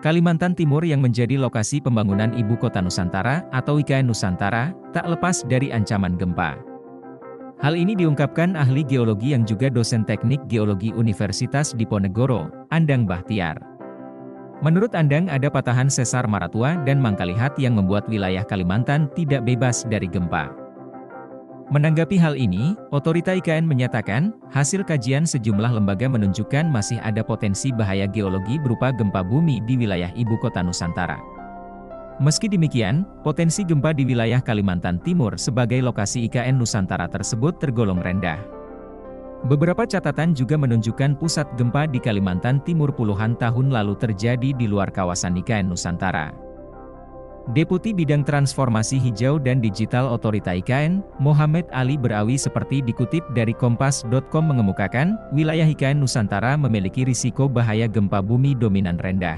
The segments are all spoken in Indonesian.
Kalimantan Timur yang menjadi lokasi pembangunan Ibu Kota Nusantara atau IKN Nusantara, tak lepas dari ancaman gempa. Hal ini diungkapkan ahli geologi yang juga dosen teknik geologi Universitas Diponegoro, Andang Bahtiar. Menurut Andang ada patahan sesar Maratua dan Mangkalihat yang membuat wilayah Kalimantan tidak bebas dari gempa. Menanggapi hal ini, Otorita IKN menyatakan, hasil kajian sejumlah lembaga menunjukkan masih ada potensi bahaya geologi berupa gempa bumi di wilayah Ibu Kota Nusantara. Meski demikian, potensi gempa di wilayah Kalimantan Timur sebagai lokasi IKN Nusantara tersebut tergolong rendah. Beberapa catatan juga menunjukkan pusat gempa di Kalimantan Timur puluhan tahun lalu terjadi di luar kawasan IKN Nusantara. Deputi Bidang Transformasi Hijau dan Digital Otorita IKN, Mohamed Ali Berawi seperti dikutip dari Kompas.com mengemukakan, wilayah IKN Nusantara memiliki risiko bahaya gempa bumi dominan rendah.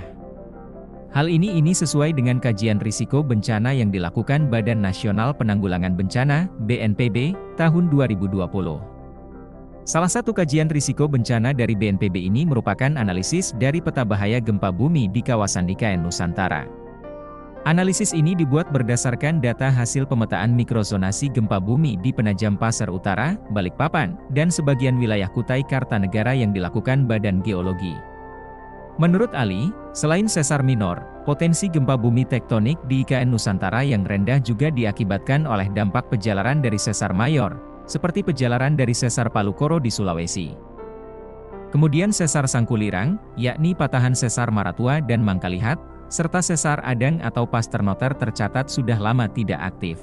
Hal ini sesuai dengan kajian risiko bencana yang dilakukan Badan Nasional Penanggulangan Bencana, BNPB, tahun 2020. Salah satu kajian risiko bencana dari BNPB ini merupakan analisis dari peta bahaya gempa bumi di kawasan IKN Nusantara. Analisis ini dibuat berdasarkan data hasil pemetaan mikrozonasi gempa bumi di Penajam Pasar Utara, Balikpapan, dan sebagian wilayah Kutai Kartanegara yang dilakukan Badan Geologi. Menurut Ali, selain sesar minor, potensi gempa bumi tektonik di IKN Nusantara yang rendah juga diakibatkan oleh dampak pejalaran dari sesar mayor, seperti pejalaran dari sesar Palu Koro di Sulawesi. Kemudian sesar Sangkulirang, yakni patahan sesar Maratua dan Mangkalihat, serta sesar Adang atau Pasternoter tercatat sudah lama tidak aktif.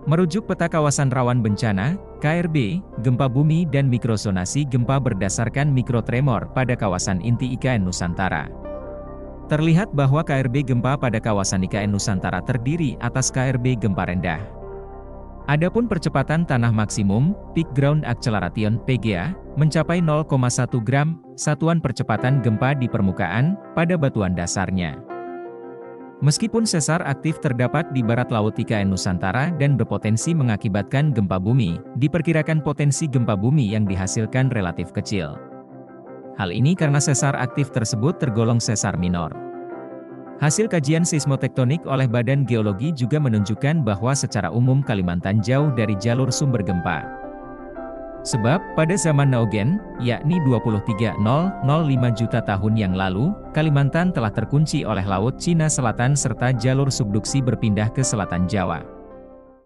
Merujuk peta kawasan rawan bencana, KRB, gempa bumi dan mikrozonasi gempa berdasarkan mikrotremor pada kawasan inti IKN Nusantara. Terlihat bahwa KRB gempa pada kawasan IKN Nusantara terdiri atas KRB gempa rendah. Adapun percepatan tanah maksimum, peak ground acceleration (PGA), mencapai 0,1 gram, satuan percepatan gempa di permukaan, pada batuan dasarnya. Meskipun sesar aktif terdapat di barat laut IKN Nusantara dan berpotensi mengakibatkan gempa bumi, diperkirakan potensi gempa bumi yang dihasilkan relatif kecil. Hal ini karena sesar aktif tersebut tergolong sesar minor. Hasil kajian seismotektonik oleh Badan Geologi juga menunjukkan bahwa secara umum Kalimantan jauh dari jalur sumber gempa. Sebab, pada zaman Neogen, yakni 23,005 juta tahun yang lalu, Kalimantan telah terkunci oleh Laut Cina Selatan serta jalur subduksi berpindah ke selatan Jawa.